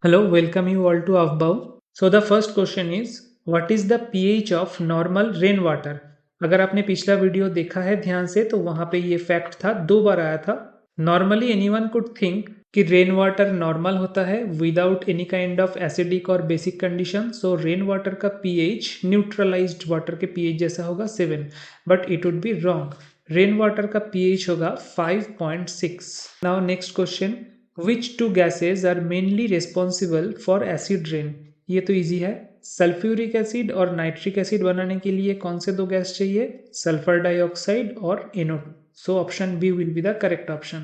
Hello, welcome you all to Avbau. So the first question is, what is the pH of normal rainwater? अगर आपने पिछला video देखा है ध्यान से तो वहां पे ये फैक्ट था, 2 बार आया था. नॉर्मली एनीवन कुड थिंक कि रेन वाटर नॉर्मल होता है without any kind of acidic और basic condition. So rain water का पीएच न्यूट्रलाइज्ड वाटर के पीएच जैसा होगा 7, but it would be wrong. Rain water का पीएच होगा 5.6. Now next question, which two gases are mainly responsible for acid rain? ये तो easy है. सल्फ्यूरिक एसिड और नाइट्रिक एसिड बनाने के लिए कौन से 2 गैस चाहिए? सल्फर डाइऑक्साइड और NO2. So option B will be the correct option.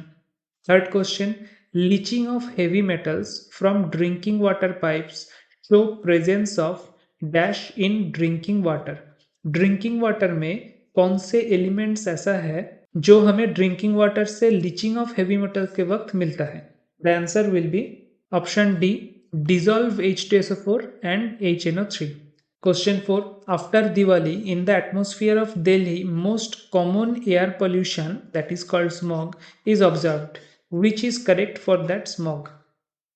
Third question, leaching of heavy metals from drinking water pipes show presence of dash in drinking water. Drinking water में कौन से elements ऐसा है जो हमें drinking water से leaching of heavy metals के वक्त मिलता है? The answer will be option D, dissolve H2SO4 and HNO3. Question 4. After Diwali, in the atmosphere of Delhi, most common air pollution, that is called smog, is observed. Which is correct for that smog?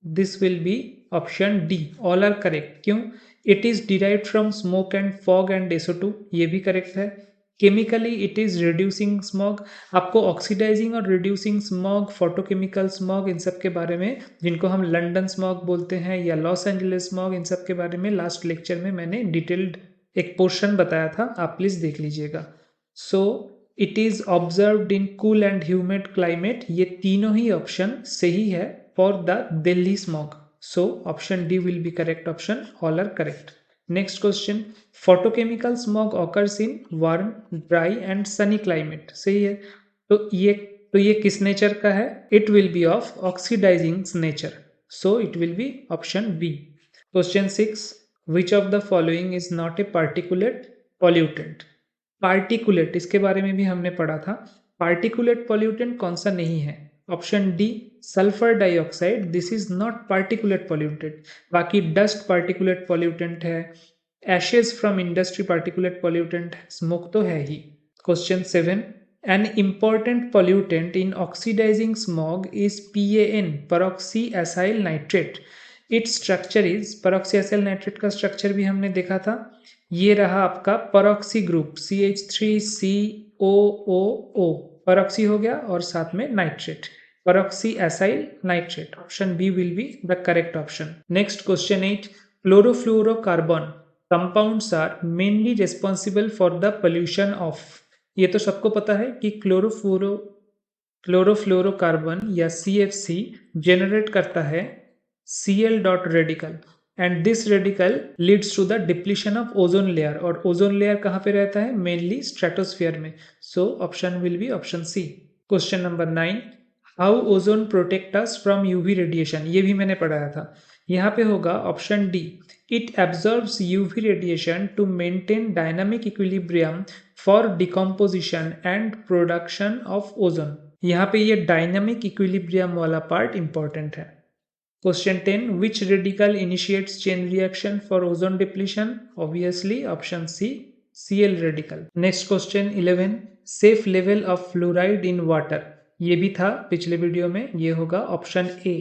This will be option D. All are correct. क्यों? It is derived from smoke and fog and SO2. ये भी correct है. Chemically it is reducing smog. आपको oxidising और reducing smog, photochemical smog, इन सब के बारे में, जिनको हम लंदन स्मॉग बोलते हैं या लॉस एंजलिस स्मॉग, इन सब के बारे में लास्ट लेक्चर में मैंने डिटेल्ड एक पोर्शन बताया था, आप प्लीज देख लीजिएगा. So it is observed in cool and humid climate. ये तीनों ही ऑप्शन सही है for the Delhi smog. So option D will be correct option. All are correct. Next question, photochemical smog occurs in warm, dry and sunny climate. सही है. तो ये किस नेचर का है? It will be of oxidising nature. So it will be option B. Question 6, which of the following is not A particulate pollutant? Particulate, इसके बारे में भी हमने पढ़ा था. पार्टिकुलेट पॉल्यूटेंट कौन सा नहीं है? Option D, sulphur dioxide. This is not particulate pollutant. बाकी डस्ट पार्टिकुलेट पॉल्यूटेंट है, ashes from industry particulate pollutant है, स्मोक तो है ही. Question 7, an important pollutant in oxidizing smog is PAN, peroxy acyl nitrate. Its structure is, peroxy acyl nitrate का structure भी हमने देखा था. ये रहा आपका पेरोक्सी ग्रुप, CH3COOO. पेरोक्सी हो गया और साथ में nitrate, peroxy acyl nitrate. Option B will be the correct option. Next question 8, chlorofluorocarbon compounds are mainly responsible for the pollution of. ये तो सबको पता है कि क्लोरोफ्लोरोकार्बन या CFC जनरेट करता है Cl dot radical, and this radical leads to the depletion of ozone layer. और ओजोन लेयर कहाँ पे रहता है? मेनली स्ट्रेटोस्फीयर में. So option will be option C. Question number 9, how ozone protect us from UV radiation. ये भी मैंने पढ़ाया था. यहाँ पे होगा option D, it absorbs UV radiation to maintain dynamic equilibrium for decomposition and production of ozone. यहाँ पे ये डायनामिक इक्विलिब्रियम वाला पार्ट इंपॉर्टेंट है. Question 10, which radical initiates chain reaction for ozone depletion? Obviously option C, Cl radical. Next question 11, safe level of fluoride in water. ये भी था पिछले video में. ये होगा ऑप्शन A,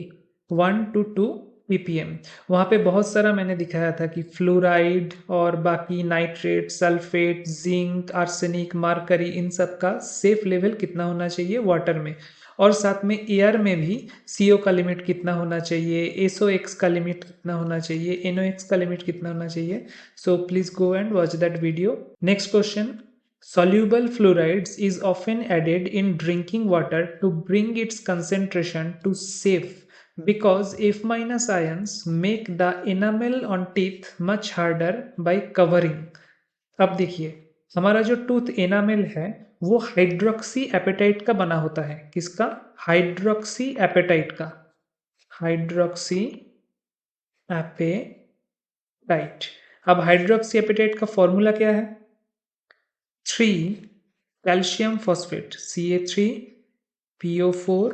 1 to 2 ppm. वहाँ पे बहुत सारा मैंने दिखाया था कि फ्लोराइड और बाकी nitrate, sulphate, zinc, arsenic, mercury, इन सब का सेफ लेवल कितना होना चाहिए वाटर में. और साथ में एयर में भी CO का लिमिट कितना होना चाहिए, SOX का लिमिट कितना होना चाहिए, NOx का लिमिट कितना होना चाहिए. So please go and watch that video. Next question, soluble fluorides is often added in drinking water to bring its concentration to safe because F- ions make the enamel on teeth much harder by covering. अब देखिए, हमारा जो tooth enamel है वो hydroxy apatite का बना होता है. किसका? हाइड्रोक्सी एपेटाइट का. Hydroxy apatite. अब हाइड्रोक्सी एपेटाइट का फॉर्मूला क्या है? 3 calcium phosphate, Ca3PO4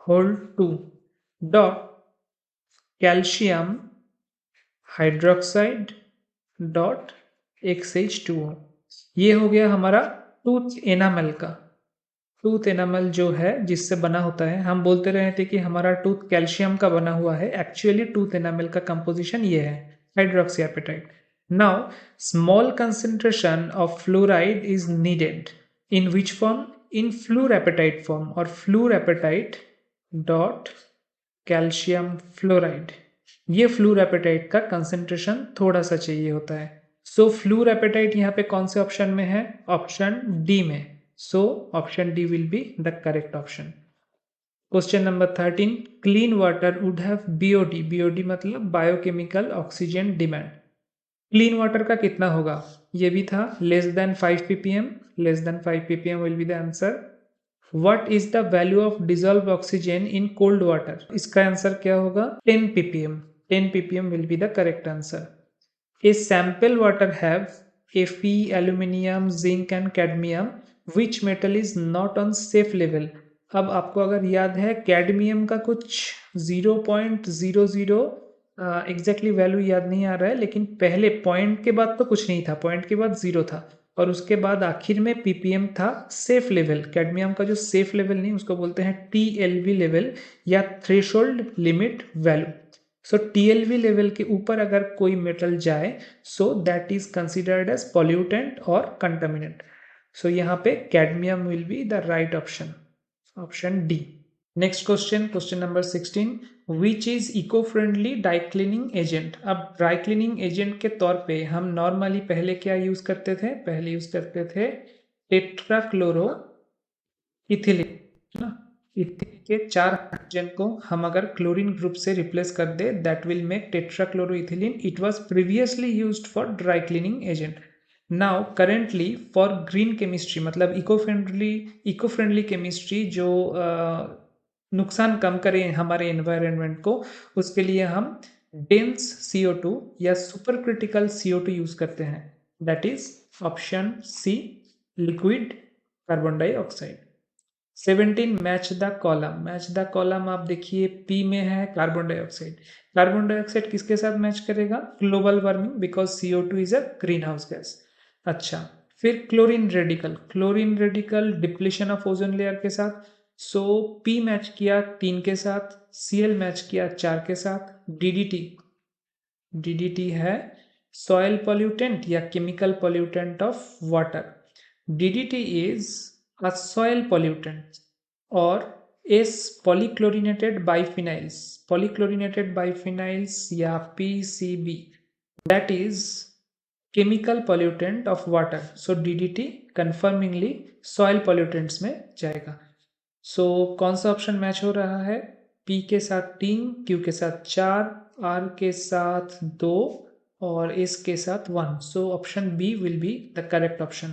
whole 2 dot calcium hydroxide dot XH2O. ये हो गया हमारा टूथ एनामेल का. टूथ एनामल जो है जिससे बना होता है, हम बोलते रहे थे कि हमारा टूथ कैल्शियम का बना हुआ है, एक्चुअली टूथ एनामल का कंपोजिशन ये है, hydroxyapatite. Now small concentration of fluoride is needed in which form? In fluorapatite form, और फ्लूरएपेटाइट डॉट कैल्शियम फ्लोराइड, ये फ्लूरएपेटाइट का कंसेंट्रेशन थोड़ा सा चाहिए होता है। सो फ्लूरएपेटाइट यहाँ पे कौन से ऑप्शन में है? ऑप्शन डी में। So option D will be the correct option. Question number 13. Clean water would have BOD. BOD मतलब biochemical oxygen demand. Clean water का कितना होगा? ये भी था less than 5 ppm. Less than 5 ppm will be the answer. What is the value of dissolved oxygen in cold water? इसका answer क्या होगा? 10 ppm. 10 ppm will be the correct answer. A sample water have Fe, aluminium, zinc and cadmium. Which metal is not on safe level? अब आपको अगर याद है cadmium का कुछ 0.00 एग्जैक्टली वैल्यू याद नहीं आ रहा है, लेकिन पहले पॉइंट के बाद तो कुछ नहीं था, पॉइंट के बाद 0 था और उसके बाद आखिर में ppm था सेफ लेवल। कैडमियम का जो सेफ लेवल नहीं, उसको बोलते हैं TLV लेवल या threshold limit value. So TLV level के ऊपर अगर कोई मेटल जाए, so that is considered as pollutant और कंटामिनेंट। सो यहाँ पे cadmium will be the right option, option D. Next question, question number 16, which is eco friendly dry cleaning agent? अब dry cleaning agent के तौर पे हम normally पहले क्या यूज करते थे? पहले यूज करते थे टेट्राक्लोरो इथिलीन, है ना। इथिलीन के 4 हाइड्रोजन को हम अगर क्लोरीन ग्रुप से रिप्लेस कर दे, that will make tetrachloroethylene. It was previously used for dry cleaning agent. Now currently for green chemistry, मतलब इको फ्रेंडली केमिस्ट्री जो नुकसान कम करें हमारे एनवायरनमेंट को, उसके लिए हम डेंस CO2 या सुपर क्रिटिकल CO2 यूज करते हैं। That is option C, liquid carbon dioxide. 17, match the column. Match the column आप देखिए पी में है कार्बन डाइऑक्साइड। कार्बन डाइऑक्साइड किसके साथ मैच करेगा? Global warming, because CO2 is a green house gas. अच्छा, फिर chlorine radical. Chlorine radical depletion of ozone layer के साथ। सो पी मैच किया 3 के साथ, Cl मैच किया 4 के साथ। DDT है सॉयल पॉल्यूटेंट या chemical pollutant of water. DDT is a soil pollutant or is polychlorinated biphenyls, polychlorinated biphenyls या PCB, that is chemical pollutant of water. So DDT confirmingly soil pollutants में जाएगा। So कौन सा option match हो रहा है? P के साथ 3, Q के साथ 4, R के साथ 2 और S के साथ 1। So option B will be the correct option.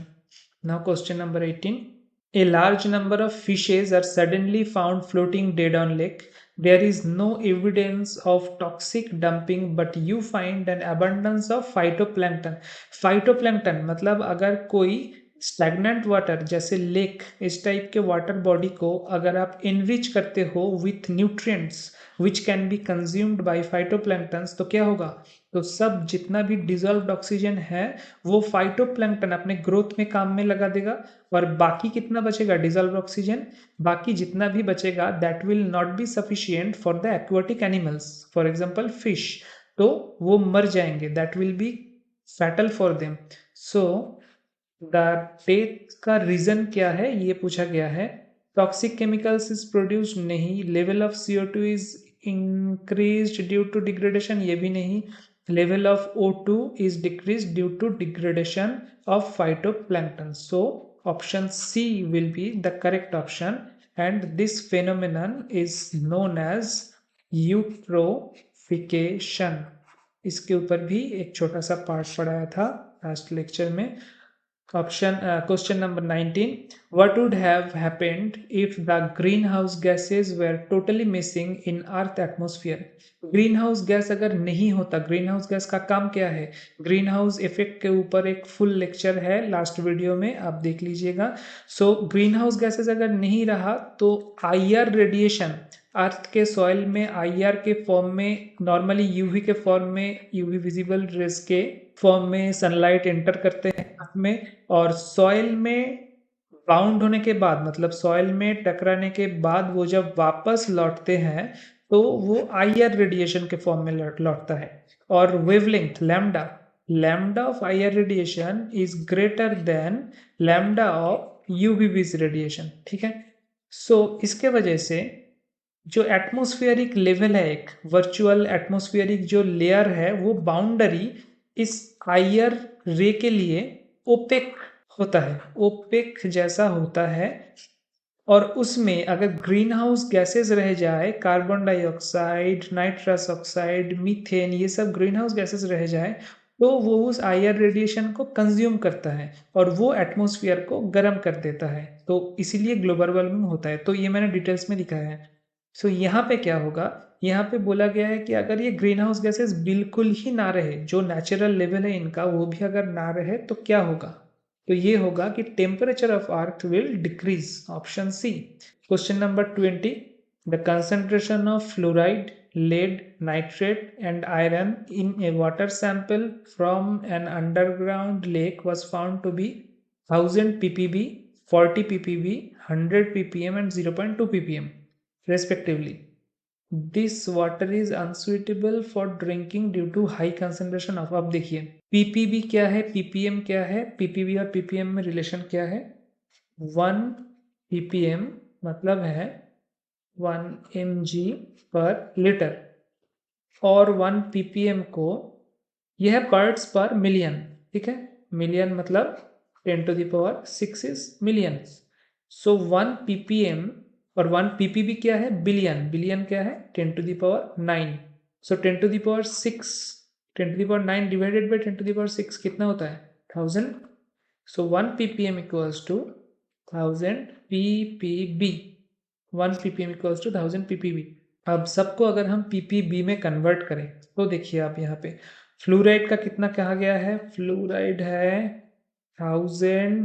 Now question number 18. A large number of fishes are suddenly found floating dead on lake. There is no evidence of toxic dumping, but you find an abundance of phytoplankton. Phytoplankton मतलब अगर कोई stagnant water जैसे lake, इस type के water body को अगर आप enrich करते हो with nutrients which can be consumed by phytoplanktons, तो क्या होगा? तो सब जितना भी डिजॉल्व्ड ऑक्सीजन है वो फाइटोप्लैंक्टन अपने ग्रोथ में काम में लगा देगा, और बाकी कितना बचेगा डिजॉल्व्ड ऑक्सीजन? बाकी जितना भी बचेगा that will not be sufficient for the aquatic animals, for example fish, तो वो मर जाएंगे, that will be fatal for them. So the death का रीजन क्या है ये पूछा गया है। टॉक्सिक केमिकल्स इज प्रोड्यूस नहीं, level of CO2 is increased due to degradation, ये भी नहीं, level of O2 is decreased due to degradation of phytoplankton. So option C will be the correct option, and this phenomenon is known as eutrophication. इसके ऊपर भी एक छोटा सा part पढ़ाया था लास्ट लेक्चर में। Option question number 19. What would have happened if the greenhouse gases were totally missing in Earth atmosphere? Green house gas अगर नहीं होता, ग्रीन हाउस गैस का काम क्या है? ग्रीन हाउस इफेक्ट के ऊपर एक फुल लेक्चर है लास्ट वीडियो में, आप देख लीजिएगा। सो ग्रीन हाउस गैसेस अगर नहीं रहा तो IR रेडिएशन अर्थ के सॉइल में IR के फॉर्म में, नॉर्मली UV के फॉर्म में, UV विजिबल रेज के फॉर्म में सनलाइट एंटर करते हैं अर्थ में, और सॉइल में बाउंड होने के बाद मतलब सॉइल में टकराने के बाद वो जब वापस लौटते हैं तो वो आईआर रेडिएशन के फॉर्म में लौटता है। और wavelength lambda lambda of IR radiation is greater than lambda of UVB radiation. ठीक है, सो इसके वजह से जो एटमॉस्फेरिक लेवल है, एक वर्चुअल एटमॉस्फेरिक जो लेयर है, वो बाउंड्री इस आईआर रे के लिए ओपेक होता है, ओपेक जैसा होता है। और उसमें अगर ग्रीन हाउस गैसेस रह जाए, carbon dioxide, nitrous oxide, methane, ये सब ग्रीन हाउस गैसेस रह जाए तो वो उस आईआर रेडिएशन को कंज्यूम करता है और वो एटमॉस्फेयर को गर्म कर देता है, तो इसीलिए ग्लोबल वार्मिंग होता है। तो ये मैंने डिटेल्स में दिखाया है। सो यहाँ पे क्या होगा, यहाँ पे बोला गया है कि अगर ये ग्रीन हाउस गैसेस बिल्कुल ही ना रहे, जो नेचुरल लेवल है इनका वो भी अगर ना रहे तो क्या होगा, तो ये होगा कि temperature of earth will decrease, option C. Question number 20, the concentration of fluoride, lead, nitrate and iron in a water sample from an underground lake was found to be 1000 ppb, 40 ppb, 100 ppm and 0.2 ppm respectively. This water is unsuitable for drinking due to high concentration of, अब देखिए ppb क्या है, ppm क्या है, ppb और ppm में relation क्या है। 1 ppm मतलब है 1 mg पर लीटर और 1 ppm को यह है पार्ट्स पर मिलियन। ठीक है, मिलियन मतलब 10 to the power 6 is million. So 1 ppm और 1 ppb क्या है, बिलियन, बिलियन क्या है 10 to the power 9। So 10 to the power 6, 10 to the power 9 divided by 10 to the power 6 कितना होता है 1000। सो 1 ppm equals to 1000 ppb, 1 ppm equals to 1000 ppb। अब सबको अगर हम ppb में कन्वर्ट करें तो देखिए आप यहाँ पे फ्लोराइड का कितना कहा गया है, फ्लोराइड है 1000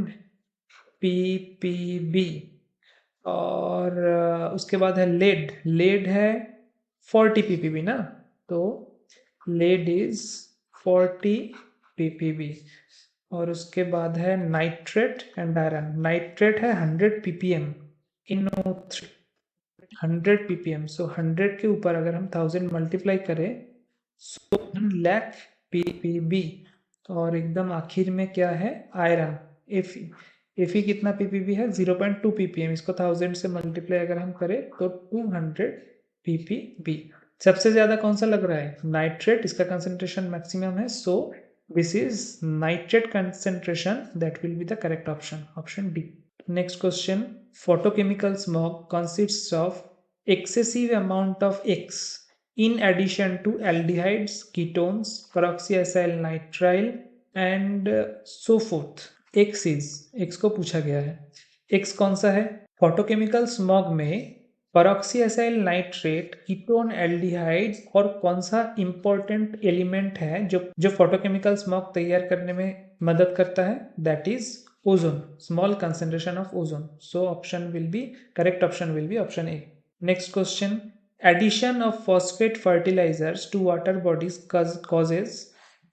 ppb और उसके बाद है लेड, लेड है 40 ppb ना, तो लेड इज 40 ppb। और उसके बाद है नाइट्रेट एंड आयरन, नाइट्रेट है 100 ppm, NO3 100 ppm। सो 100 के ऊपर अगर हम 1000 मल्टीप्लाई करें सो 1 लाख ppb। और एकदम आखिर में क्या है आयरन, Fe कितना ppb है 0.2 ppm, इसको 1000 से मल्टीप्लाई अगर हम करें तो 200 ppb। सबसे ज्यादा कौन सा लग रहा है, नाइट्रेट, इसका कंसेंट्रेशन मैक्सिमम है, so this is nitrate concentration, that will be the correct option, option D. Next question, photochemical smog consists of excessive amount of X in addition to aldehydes, ketones, peroxyacyl nitrile and so forth. X को पूछा गया है, X कौन सा है, photochemical smog में पेरोक्सीएसाइल nitrate, ketone, aldehyde और कौन सा इंपॉर्टेंट एलिमेंट है जो फोटोकेमिकल स्मॉग तैयार करने में मदद करता है, that is ozone, small concentration of ozone. So option will be, correct option will be option A. Next question, addition of phosphate fertilizers to water bodies causes,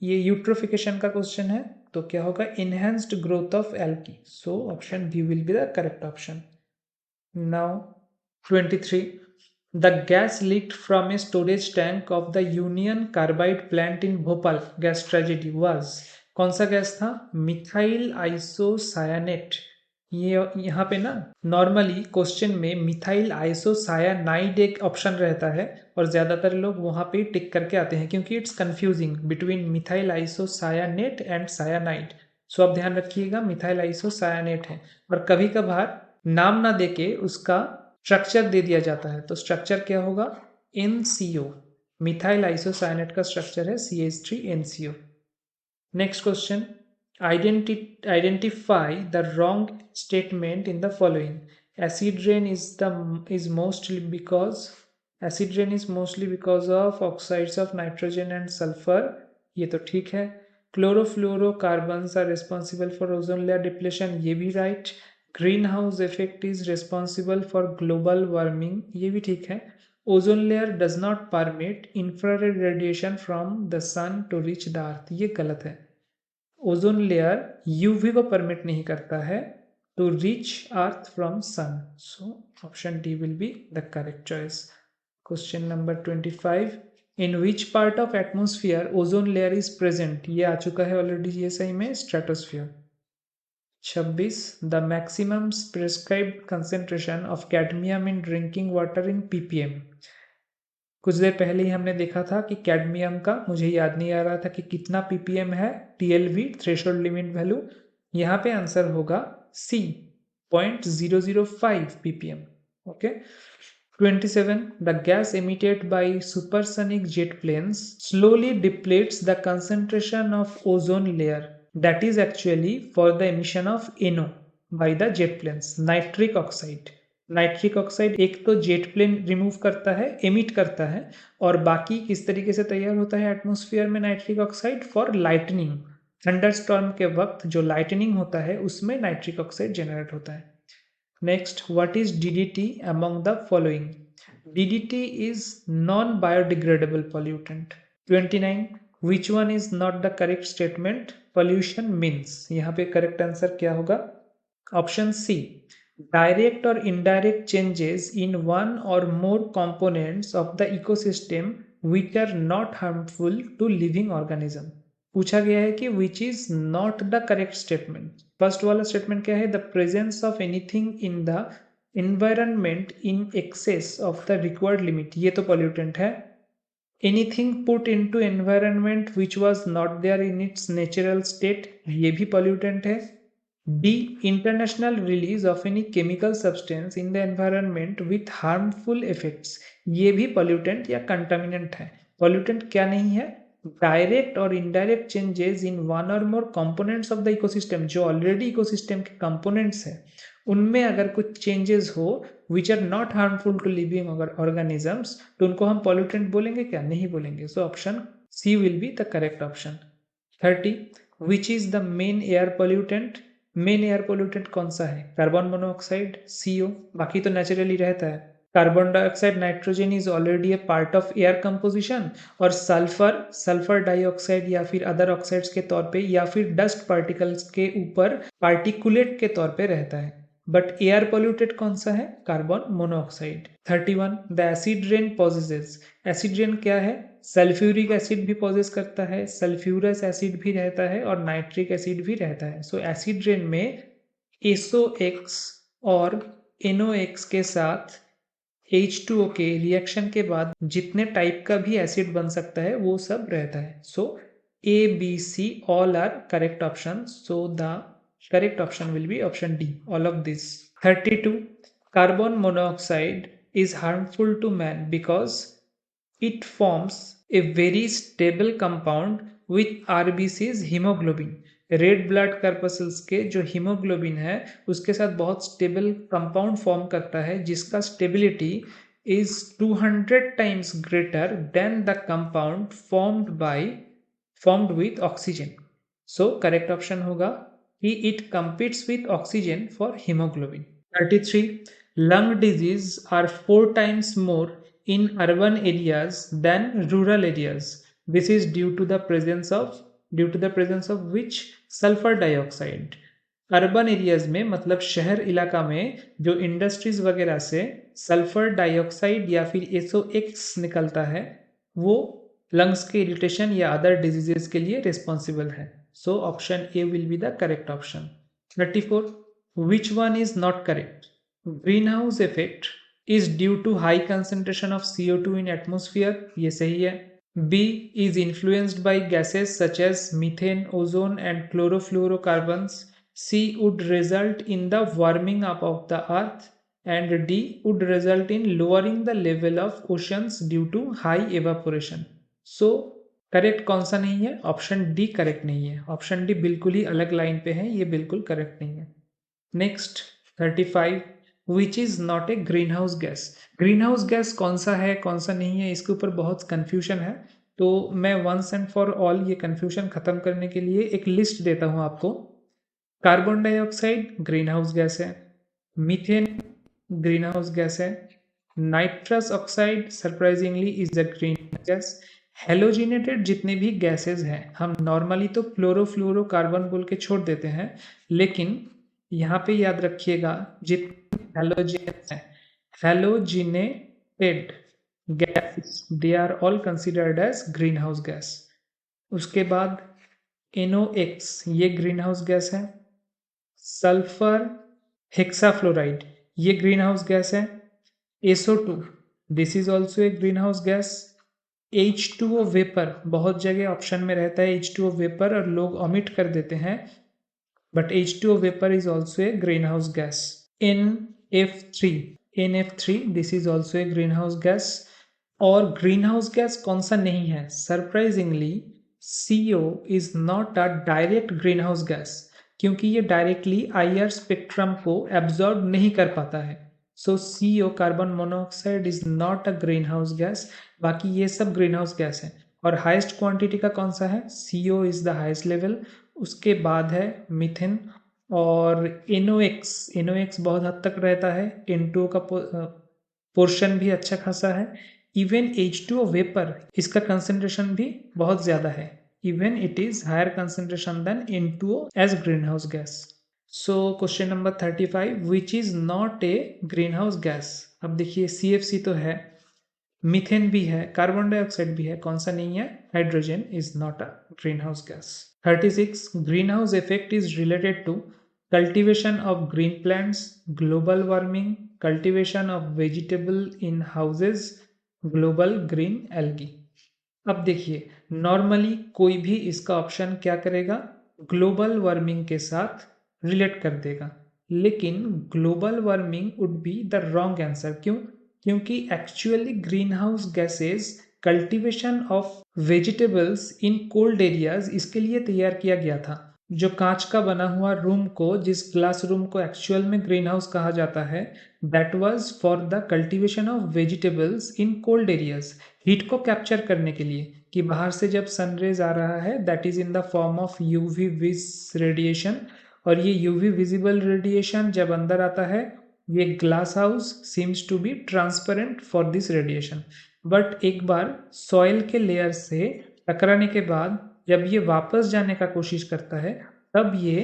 ये eutrophication का क्वेश्चन है, तो क्या होगा enhanced growth of algae. So option B will be the correct option. Now 23, the gas leaked from a storage tank of the Union Carbide plant in Bhopal gas tragedy was, कौन सा gas था, methyl आइसोसायानेट। ये यहाँ पे ना normally question में methyl आइसोसायानाइड एक option रहता है और ज्यादातर लोग वहाँ पे टिक करके आते हैं क्योंकि it's confusing between methyl isocyanate and cyanide. So आप ध्यान रखिएगा मिथाइल आइसोसायानेट है, और कभी कभार नाम ना देके उसका स्ट्रक्चर दे दिया जाता है, तो स्ट्रक्चर क्या होगा NCO, मिथाइल आइसोसायानेट का स्ट्रक्चर है CH3NCO। Next question, identify the wrong statement in the following. Acid rain is mostly because of oxides of nitrogen and sulfur, ये तो ठीक है। Chlorofluorocarbons are responsible for ozone layer depletion, ये भी right। Greenhouse effect is responsible for global warming, ये भी ठीक है। Ozone layer does not permit infrared radiation from the sun to reach the earth, ये गलत है। ओजोन लेयर यूवी को परमिट नहीं करता है to reach Earth from Sun. So option D will be the correct choice. Question number 25. In which part of atmosphere ozone layer is present? ये आ चुका है ऑलरेडी ये सही में stratosphere. 26. The maximum prescribed concentration of cadmium in drinking water in ppm. कुछ देर पहले ही हमने देखा था कि कैडमियम का मुझे याद नहीं आ रहा था कि कितना ppm है TLV थ्रेशोल्ड लिमिट वैल्यू. यहाँ पे आंसर होगा C 0.005 ppm. Okay. 27. The gas emitted by supersonic jet planes slowly depletes the concentration of ozone layer that is actually for the emission of NO by the jet planes. Nitric oxide. Nitric oxide एक तो jet plane remove करता है, emit करता है, और बाकी किस तरीके से तैयार होता है एटमॉस्फेयर में nitric oxide? For lightning. Thunderstorm के वक्त जो लाइटनिंग होता है उसमें नाइट्रिक ऑक्साइड जनरेट होता है. Next, what is DDT among the following? DDT is non-biodegradable pollutant. 29. Which one is not the correct statement? Pollution means. यहाँ पे correct answer क्या होगा? Option C. Direct or indirect changes in one or more components of the ecosystem which are not harmful to living organism. पूछा गया है कि which is not the correct statement. First वाला statement क्या है? The presence of anything in the environment in excess of the required limit. ये तो pollutant है. Anything put into environment which was not there in its natural state. ये भी pollutant है. D. International release of any chemical substance in the environment with harmful effects. ये भी pollutant या contaminant है. पॉल्यूटेंट क्या नहीं है? डायरेक्ट और indirect changes in one or more components of the ecosystem. जो ऑलरेडी इकोसिस्टम के कंपोनेंट्स हैं उनमें अगर कुछ चेंजेस हो which are not harmful to living organisms, तो उनको हम पॉल्यूटेंट बोलेंगे क्या? नहीं बोलेंगे. So option C will be the correct option. 30. Which is the main air pollutant? Main air pollutant कौन सा है? Carbon monoxide, CO. बाकी तो नेचुरली रहता है. Carbon dioxide, nitrogen is already A part of air composition, और sulphur dioxide या फिर अदर ऑक्साइड्स के तौर पे या फिर डस्ट पार्टिकल्स के ऊपर पार्टिकुलेट के तौर पे रहता है. बट एयर पॉल्यूटेड कौन सा है? Carbon monoxide. 31. The acid rain possesses. Acid rain क्या है? सल्फ्यूरिक एसिड भी पॉजेस करता है, सल्फ्यूरस एसिड भी रहता है, और नाइट्रिक एसिड भी रहता है. सो एसिड रेन में SOX और NOx के साथ H2O के रिएक्शन के बाद जितने टाइप का भी एसिड बन सकता है वो सब रहता है. सो ABC all are correct options. So the correct option will be option D, all of this. 32. Carbon monoxide is harmful to man because it forms a very stable compound with RBC's hemoglobin. Red blood corpuscles के जो haemoglobin है उसके साथ बहुत stable compound form करता है जिसका stability is 200 times greater than the compound formed with oxygen. So correct option होगा कि it competes with oxygen for hemoglobin. 33. Lung disease are 4 times more in urban areas than rural areas. This is due to the presence of which? Sulphur dioxide. Urban areas में मतलब शहर इलाका में जो industries वगैरह से सल्फर डाइऑक्साइड या फिर SOX निकलता है वो लंग्स के इरिटेशन या अदर डिजीजेस के लिए रिस्पॉन्सिबल है. So option A will be the correct option. 34. Which one is not correct? Green house effect is due to high concentration of CO2 in atmosphere. ये सही है. B is influenced by gases such as methane, ozone and chlorofluorocarbons. C would result in the warming up of the earth. And D would result in lowering the level of oceans due to high evaporation. So correct कौन सा नहीं है? Option D correct नहीं है. Option D बिल्कुल ही अलग line पे है, ये बिल्कुल करेक्ट नहीं है. Next 35. Which is not a green house gas. Green house gas कौन सा है कौन सा नहीं है इसके ऊपर बहुत कन्फ्यूजन है. तो मैं वंस एंड फॉर ऑल ये कन्फ्यूजन खत्म करने के लिए एक लिस्ट देता हूं आपको. Carbon dioxide green house gas है. मीथेन ग्रीन हाउस गैस है. Nitrous oxide surprisingly is a green gas. Halogenated जितने भी गैसेस हैं हम नॉर्मली तो क्लोरोफ्लोरोकार्बन बोल के छोड़ देते हैं, लेकिन यहाँ पे याद रखिएगा जितने हैलोजेन्स हैं, halogenated gas, they are all considered as green house gas. उसके बाद NOx, ये ग्रीन हाउस गैस है। सल्फर हेक्साफ्लोराइड, ये ग्रीन हाउस गैस है। SO2, this is also a green house gas. H2O vapour, बहुत जगह ऑप्शन में रहता है H2O वेपर और लोग ओमिट कर देते हैं, but H2O vapour is also a green house gas. NF3, NF3, this is also a green house gas. और ग्रीन हाउस गैस कौन सा नहीं है? Surprisingly CO is not a direct green house gas, क्योंकि ये डायरेक्टली IR स्पेक्ट्रम को absorb नहीं कर पाता है। सो CO, carbon monoxide, is not a green house gas. बाकी ये सब ग्रीन हाउस गैस है। और हाईएस्ट क्वांटिटी का कौन सा है? CO is the highest level. उसके बाद है मीथेन और NOx, NOx बहुत हद तक रहता है। N2O का पोर्शन भी अच्छा खासा है। इवन H2O वेपर, इसका कंसेंट्रेशन भी बहुत ज़्यादा है। Even it is higher concentration than N2O as green house gas. So question number 35, which is not a green house gas. अब देखिए CFC तो है, मीथेन भी है, कार्बन डाइऑक्साइड भी है, कौन सा नहीं है? Hydrogen is not a green house gas. 36, green house effect is related to cultivation of green plants, global warming, cultivation of vegetable in houses, global green algae. अब देखिए नॉर्मली कोई भी इसका ऑप्शन क्या करेगा? ग्लोबल वार्मिंग के साथ relate कर देगा, लेकिन global warming would be the wrong answer. क्यों? क्योंकि actually green house gases cultivation of vegetables in cold areas, इसके लिए तैयार किया गया था। जो कांच का बना हुआ रूम को, जिस ग्लास रूम को एक्चुअल में ग्रीन हाउस कहा जाता है, that was for the cultivation of vegetables in cold areas, heat को कैप्चर करने के लिए, कि बाहर से जब सनरेज आ रहा है that is in the form of UV vis radiation, और ये यूवी विजिबल रेडिएशन जब अंदर आता है, ये glass house seems to be transparent for this radiation. But एक बार सॉइल के लेयर से टकराने के बाद जब ये वापस जाने का कोशिश करता है, तब ये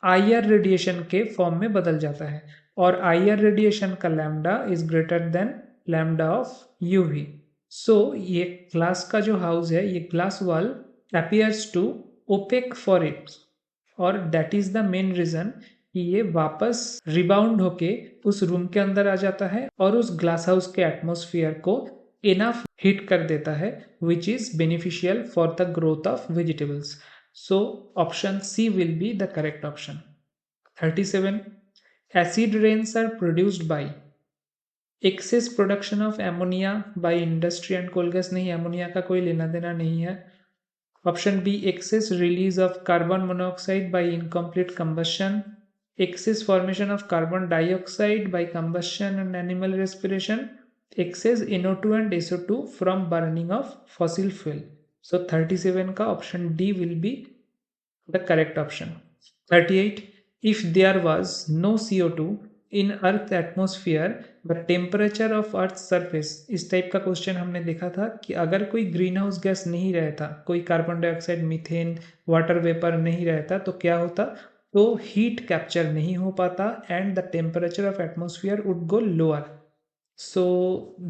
IR रेडिएशन के फॉर्म में बदल जाता है, और IR रेडिएशन का lambda is greater than lambda of UV. So ये ग्लास का जो हाउस है, ये glass wall appears to opaque for it, और that is the main reason कि ये वापस रिबाउंड होके उस रूम के अंदर आ जाता है और उस ग्लास हाउस के एटमॉस्फेयर को इनफ हीट कर देता है, which is beneficial for the growth of vegetables. So option C will be the correct option. 37, acid rains are produced by excess production of ammonia by industry and coal gas, नहीं, ammonia का कोई लेना देना नहीं है। Option B, excess release of carbon monoxide by incomplete combustion, excess formation of carbon dioxide by combustion and animal respiration, excess NO2 and SO2 from burning of fossil fuel. So 37 का option D will be the correct option. 38, if there was no CO2 in earth atmosphere, the temperature of earth's surface, इस type का question हमने देखा था कि अगर कोई green house gas नहीं रहता, कोई carbon dioxide, methane, water vapour नहीं रहता, तो क्या होता? तो हीट कैप्चर नहीं हो पाता and the temperature of atmosphere would go lower, so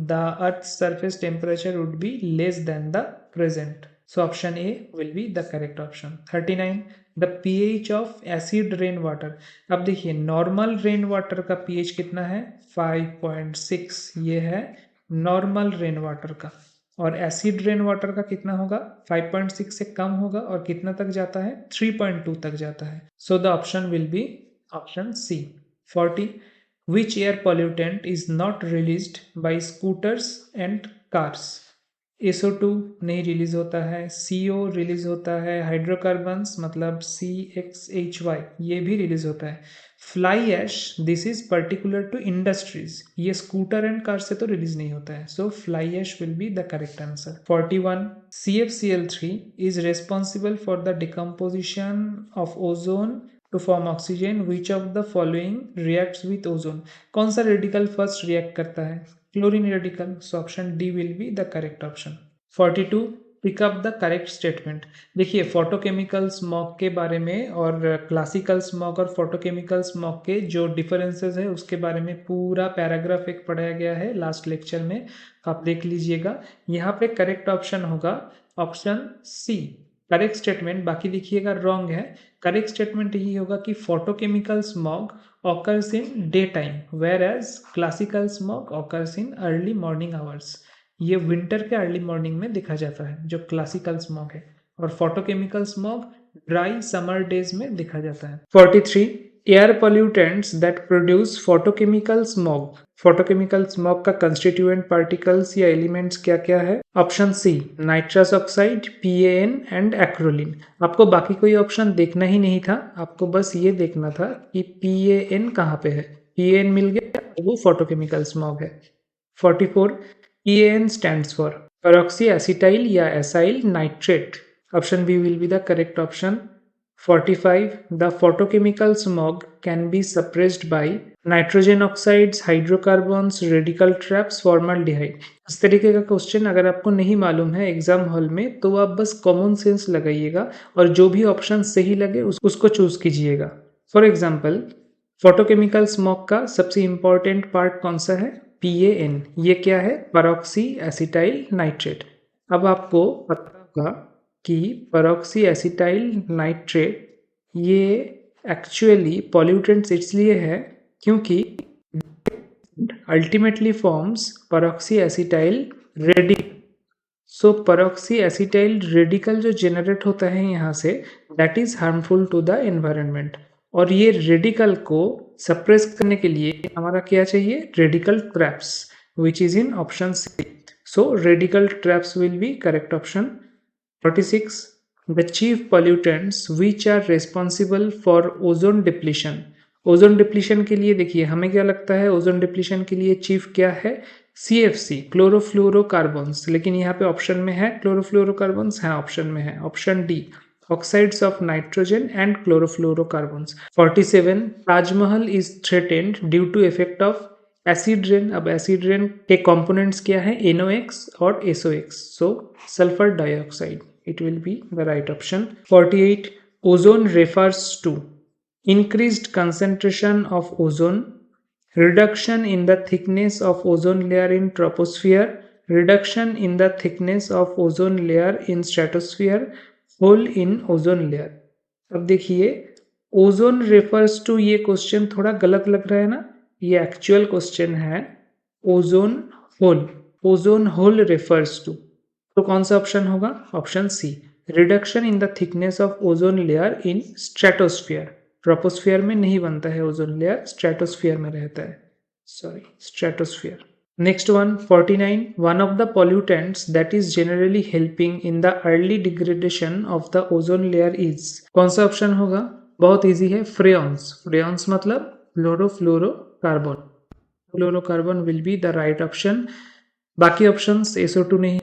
the earth's surface temperature would be less than the present. So option A will be the correct option. 39, the pH of acid rain water. अब देखिए normal rain water का pH कितना है? 5.6, ये है normal rain water का। और acid rain water का कितना होगा? 5.6 से कम होगा, और कितना तक जाता है? 3.2 तक जाता है। So the option will be option C। 40, which air pollutant is not released by scooters and cars? SO2 नहीं रिलीज होता है, CO रिलीज होता है, हाइड्रोकार्बन्स मतलब CXHY ये भी रिलीज होता है। Fly ash, this is particular to industries, ये स्कूटर एंड कार से तो रिलीज नहीं होता है। So fly ash will be the correct answer. 41, CFCl3 is responsible for the decomposition of ozone to form oxygen, which of the following reacts with ozone? कौन सा radical first react करता है? Chlorine radical. So option D will be the correct option. 42, pick up the correct statement. देखिए photochemical smog के बारे में और classical smog और फोटोकेमिकल स्मॉग के जो डिफरेंसेस है उसके बारे में पूरा पैराग्राफ एक पढ़ाया गया है लास्ट लेक्चर में, आप देख लीजिएगा। यहाँ पे करेक्ट ऑप्शन होगा ऑप्शन सी, करेक्ट स्टेटमेंट। बाकी देखिएगा रॉन्ग है। करेक्ट स्टेटमेंट यही होगा कि photochemical smog occurs in daytime whereas classical smog occurs in early morning hours। ये विंटर के अर्ली मॉर्निंग में देखा जाता है जो क्लासिकल स्मॉग है, और photochemical smog dry summer days में देखा जाता है। 43 air pollutants that produce photochemical smog. Photochemical smog का कंस्टिट्यूएंट पार्टिकल्स या एलिमेंट्स क्या क्या है? Option C nitrous oxide, PAN and acrolein. आपको बाकी कोई ऑप्शन देखना ही नहीं था, आपको बस ये देखना था कि PAN कहाँ पे है। PAN मिल गया तो वो फोटोकेमिकल स्मॉग है। 44 PAN stands for peroxyacetyl या acyl nitrate। Option B will be the correct option। 45 the photochemical smog can be suppressed by nitrogen oxides, hydrocarbons, radical traps, formaldehyde। इस तरीके का क्वेश्चन अगर आपको नहीं मालूम है एग्जाम हॉल में तो आप बस कॉमन सेंस लगाइएगा और जो भी ऑप्शन सही लगे उसको चूज कीजिएगा। फॉर एग्जाम्पल फोटोकेमिकल स्मॉग का सबसे इंपॉर्टेंट पार्ट कौन सा है? PAN। ये क्या है? Peroxy acetyl nitrate. अब आपको पता होगा कि परऑक्सी एसिटाइल नाइट्रेट ये एक्चुअली पॉल्यूटेंट्स इसलिए है क्योंकि ultimately forms peroxy acetyl radical. So peroxy acetyl radical जो जनरेट होता है यहाँ से that is harmful to the environment, और ये रेडिकल को सप्रेस करने के लिए हमारा क्या चाहिए? Radical traps, which is in option C. So radical traps will be correct option. 46 the chief pollutants which are responsible for ozone depletion। Ozone depletion के लिए देखिए हमें क्या लगता है, ओजोन डिप्लीशन के लिए चीफ क्या है? CFC chlorofluorocarbons. लेकिन यहाँ पे ऑप्शन में है क्लोरोफ्लोरोकार्बन्स, हाँ ऑप्शन में है option D oxides of nitrogen and chlorofluorocarbons. 47 Taj Mahal is threatened due to effect of acid rain. अब एसिड रेन के कंपोनेंट्स क्या है? NOx और SOx, so sulphur dioxide, it will be the right option। 48 ozone refers to increased concentration of ozone, reduction in the thickness of ozone layer in troposphere, reduction in the thickness of ozone layer in stratosphere, hole in ozone layer। अब देखिए ozone refers to, ये question थोड़ा गलत लग रहा है ना, ये एक्चुअल क्वेश्चन है ozone hole. Ozone hole refers to, तो कौन सा ऑप्शन होगा? Option C reduction in the thickness of ozone layer in stratosphere. Troposphere में नहीं बनता है ओजोन लेयर, स्ट्रेटोस्फियर में रहता है, sorry stratosphere. Next one 49 one of the pollutants that is generally helping in the early degradation of the ozone layer is. कौन सा ऑप्शन होगा? बहुत इजी है, फ्रेयॉन्स। फ्रेयॉन्स मतलब fluorofluorocarbon. Fluorocarbon will be the right option. बाकी options SO2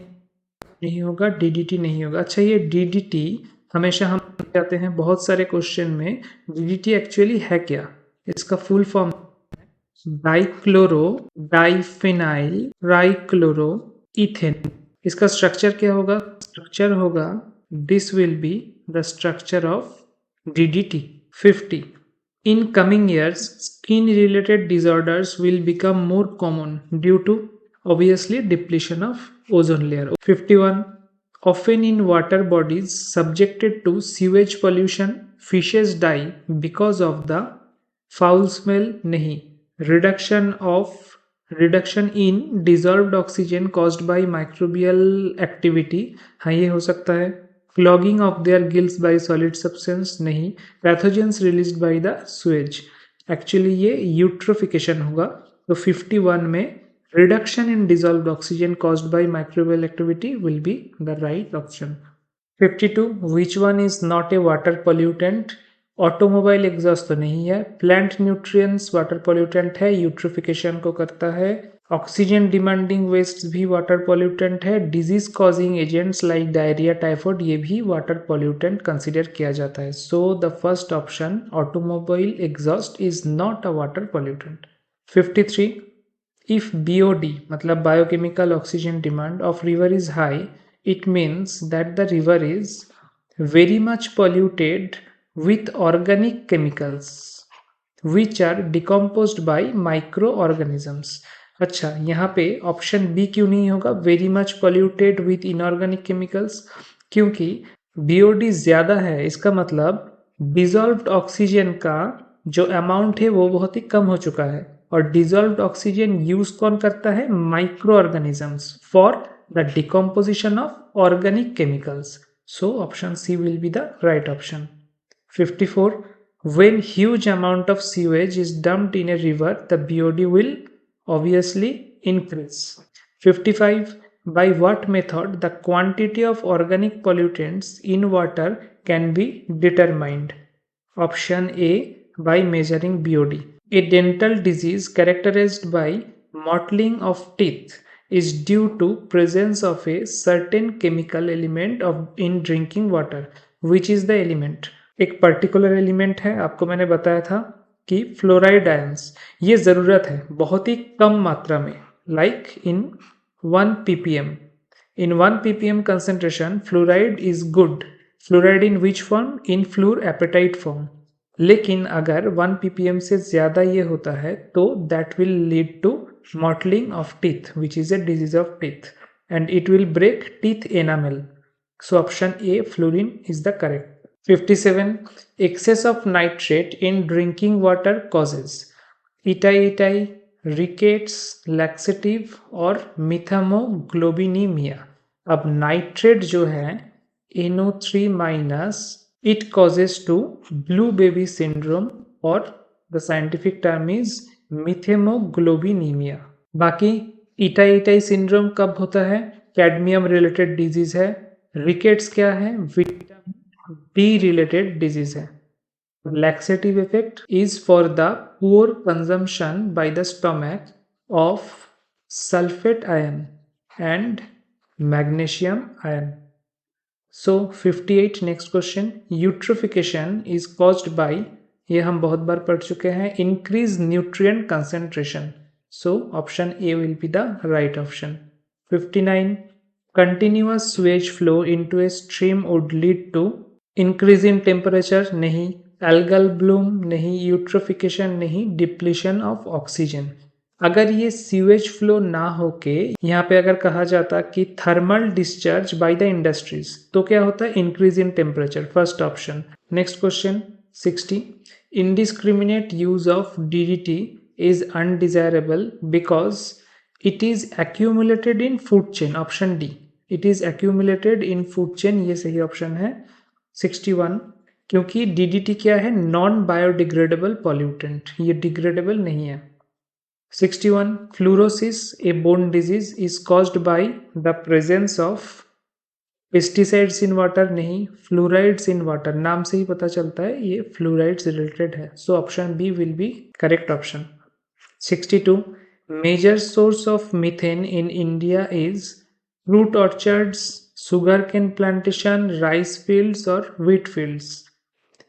नहीं होगा, DDT नहीं होगा। अच्छा ये DDT हमेशा हम जाते हैं बहुत सारे क्वेश्चन में, DDT एक्चुअली है क्या? इसका full form dichloro diphenyl trichloro ethane. इसका स्ट्रक्चर क्या होगा? स्ट्रक्चर होगा this will be the structure of DDT। 50 in coming years skin related disorders will become more common due to obviously depletion of ozone layer। 51 often in water bodies subjected to sewage pollution fishes die because of the foul smell। नहीं, reduction in dissolved oxygen caused by microbial activity, हाँ ये हो सकता है। Clogging of their gills by solid substance, नहीं। Pathogens released by the sewage, actually ये eutrophication होगा। तो 51 में reduction in dissolved oxygen caused by microbial activity will be the right option. 52 which one is not a water pollutant. Automobile exhaust तो नहीं है। Plant nutrients water pollutant है, eutrophication को करता है। ऑक्सीजन डिमांडिंग वेस्ट भी वाटर पोल्यूटेंट है। Disease causing agents like diarrhoea typhoid ये भी वाटर पोल्यूटेंट कंसिडर किया जाता है। So the first option automobile exhaust is not a water pollutant. 53 if BOD मतलब biochemical oxygen demand of river is high it means that the river is very much polluted with organic chemicals which are decomposed by microorganisms. अच्छा, यहाँ पे option B क्यों नहीं होगा, very much polluted with inorganic chemicals? क्योंकि BOD ज्यादा है, इसका मतलब डिजॉल्व्ड ऑक्सीजन का जो अमाउंट है वो बहुत ही कम हो चुका है, और डिजॉल्व्ड ऑक्सीजन यूज कौन करता है, micro organisms, for the decomposition of organic chemicals. So option C will be the right option. 54. When huge amount of sewage is dumped in a river, the BOD will obviously increase. 55. By what method the quantity of organic pollutants in water can be determined? Option A, by measuring BOD. A dental disease characterized by mottling of teeth is due to presence of a certain chemical element in drinking water. Which is the element? एक particular element है, आपको मैंने बताया था कि fluoride ions, ये ज़रूरत है बहुत ही कम मात्रा में, like in 1 ppm. In 1 ppm concentration, fluoride is good. Fluoride in which form? In fluorapatite form. लेकिन अगर 1 ppm से ज़्यादा ये होता है तो that will lead to mottling of teeth, which is a disease of teeth, and it will break teeth enamel. So option A, fluorine, is the correct. 57. Excess of nitrate in drinking water causes itai, rickets, laxative और methamoglobinemia. अब nitrate जो है NO3 minus, it causes to blue baby syndrome और the scientific term is methamoglobinemia. बाकी itai syndrome कब होता है, cadmium related disease है. रिकेट्स क्या है, विटामिन डी रिलेटेड डिजीज है. Laxative effect is for the poor consumption by the stomach of sulfate ion and magnesium ion. So 58. next question. Eutrophication is caused by, ये हम बहुत बार पढ़ चुके हैं, increase nutrient concentration. So option A will be the right option. 59. Continuous sewage flow into a stream would lead to increase in temperature, नहीं. algal bloom, नहीं. eutrophication, नहीं. depletion of oxygen. अगर ये सीवेज फ्लो ना होके यहाँ पे अगर कहा जाता कि thermal discharge by the industries, तो क्या होता है, increase in temperature. First option. Next question 60. Indiscriminate use of DDT is undesirable because it is accumulated in food chain. Option D, it is accumulated in food chain, ये सही option है. 61. क्योंकि DDT क्या है, नॉन बायोडिग्रेडेबल पॉल्यूटेंट, ये degradable नहीं है. 61. Fluorosis, a bone disease, is caused by the presence of pesticides in water, नहीं. फ्लोराइड्स इन वाटर, नाम से ही पता चलता है ये फ्लोराइड्स रिलेटेड है. So option B will be correct option. 62. Major source of methane in India is fruit orchards, sugar cane plantation, rice fields और wheat fields.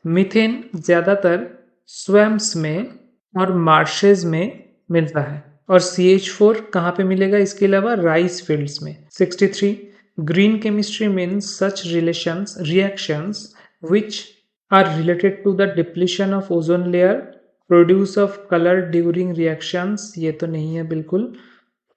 Methane ज़्यादातर स्वैम्प्स में और मार्शेज में मिलता है, और CH4 कहाँ पे मिलेगा इसके अलावा, राइस फील्ड्स में. 63. Green chemistry means such reactions which are related to the depletion of ozone layer, produce of color during reactions, ये तो नहीं है बिल्कुल.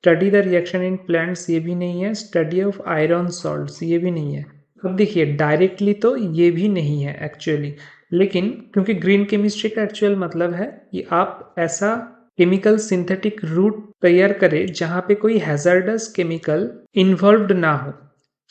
Study the reaction in plants, ये भी नहीं है. Study of iron salts, ये भी नहीं है. अब देखिए डायरेक्टली तो ये भी नहीं है एक्चुअली, लेकिन क्योंकि ग्रीन केमिस्ट्री का एक्चुअल मतलब है कि आप ऐसा केमिकल सिंथेटिक रूट तैयार करें जहाँ पे कोई हैजार्डस केमिकल इन्वॉल्व्ड ना हो.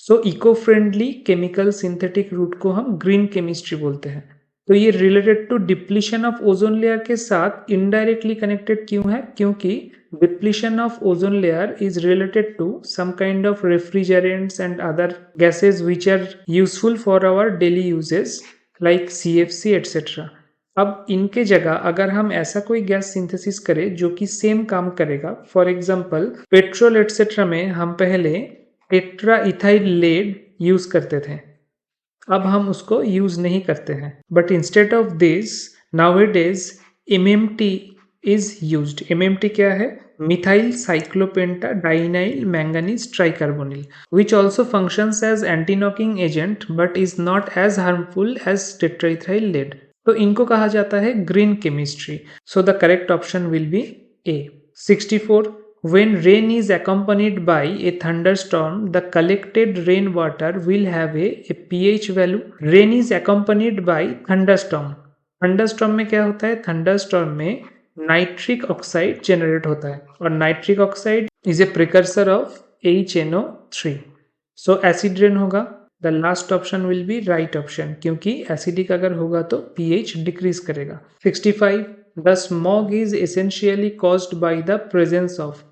So eco friendly chemical synthetic route को हम ग्रीन केमिस्ट्री बोलते हैं. तो ये related to depletion of ozone layer के साथ इनडायरेक्टली कनेक्टेड क्यों है, क्योंकि depletion of ozone layer is related to some kind of refrigerants and other gases which are useful for our daily uses like CFC etcetera. अब इनके जगह अगर हम ऐसा कोई गैस सिंथेसिस करें जो कि सेम काम करेगा, फॉर एग्जांपल पेट्रोल एटसेट्रा में हम पहले टेट्रा इथाइल लेड यूज करते थे, अब हम उसको यूज नहीं करते हैं. But instead of this nowadays MMT is used. MMT क्या है, methyl cyclopentadienyl manganese tricarbonyl, which also functions as anti-knocking agent but is not as harmful as tetraethyl lead. तो इनको कहा जाता है green chemistry. So the correct option will be A. 64. When rain is accompanied by a thunderstorm, the collected rainwater will have a pH value. Rain is accompanied by thunderstorm. Thunderstorm में क्या होता है? Thunderstorm में nitric oxide generate होता है और nitric oxide is a precursor of HNO3. So acid rain होगा. The last option will be right option, क्योंकि एसिडिक अगर होगा तो pH डिक्रीज करेगा. 65. The smog is essentially caused by the presence of